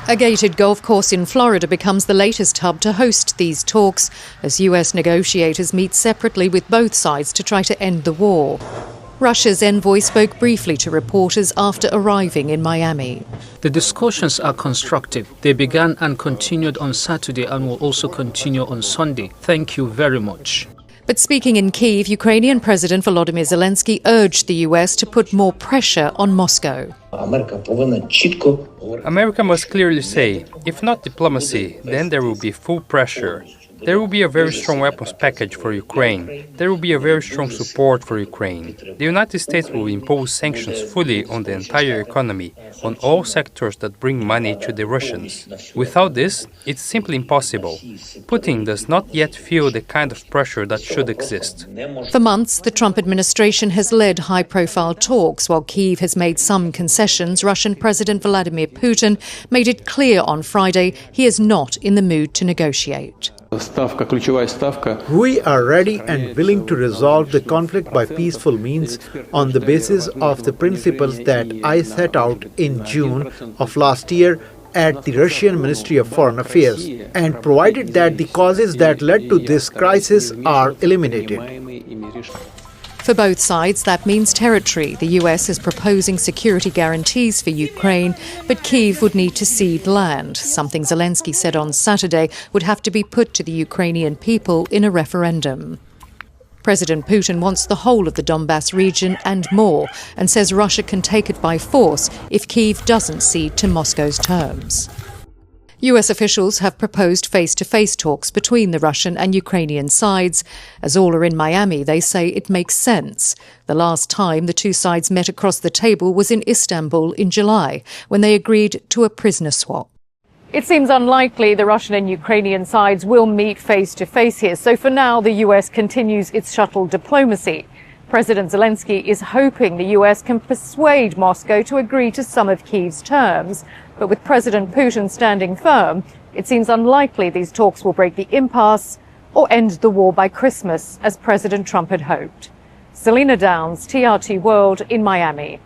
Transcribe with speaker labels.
Speaker 1: A gated golf course in Florida becomes the latest hub to host these talks as US negotiators meet separately with both sides to try to end the war. Russia's envoy spoke briefly to reporters after arriving in Miami.
Speaker 2: The discussions are constructive. They began and continued on Saturday and will also continue on Sunday. Thank you very much.
Speaker 1: But speaking in Kyiv, Ukrainian President Volodymyr Zelensky urged the US to put more pressure on Moscow.
Speaker 3: America must clearly say, if not diplomacy, then there will be full pressure. There will be a very strong weapons package for Ukraine. There will be a very strong support for Ukraine. The United States will impose sanctions fully on the entire economy, on all sectors that bring money to the Russians. Without this, it's simply impossible. Putin does not yet feel the kind of pressure that should exist.
Speaker 1: For months, the Trump administration has led high-profile talks. While Kyiv has made some concessions, Russian President Vladimir Putin made it clear on Friday he is not in the mood to negotiate.
Speaker 4: We are ready and willing to resolve the conflict by peaceful means on the basis of the principles that I set out in June of last year at the Russian Ministry of Foreign Affairs, and provided that the causes that led to this crisis are eliminated.
Speaker 1: For both sides, that means territory. The US is proposing security guarantees for Ukraine, but Kyiv would need to cede land, something Zelensky said on Saturday would have to be put to the Ukrainian people in a referendum. President Putin wants the whole of the Donbass region and more, and says Russia can take it by force if Kyiv doesn't cede to Moscow's terms. US officials have proposed face-to-face talks between the Russian and Ukrainian sides. As all are in Miami, they say it makes sense. The last time the two sides met across the table was in Istanbul in July, when they agreed to a prisoner swap. It seems unlikely the Russian and Ukrainian sides will meet face-to-face here, so for now the US continues its shuttle diplomacy. President Zelensky is hoping the US can persuade Moscow to agree to some of Kyiv's terms. But with President Putin standing firm, it seems unlikely these talks will break the impasse or end the war by Christmas, as President Trump had hoped. Selena Downs, TRT World in Miami.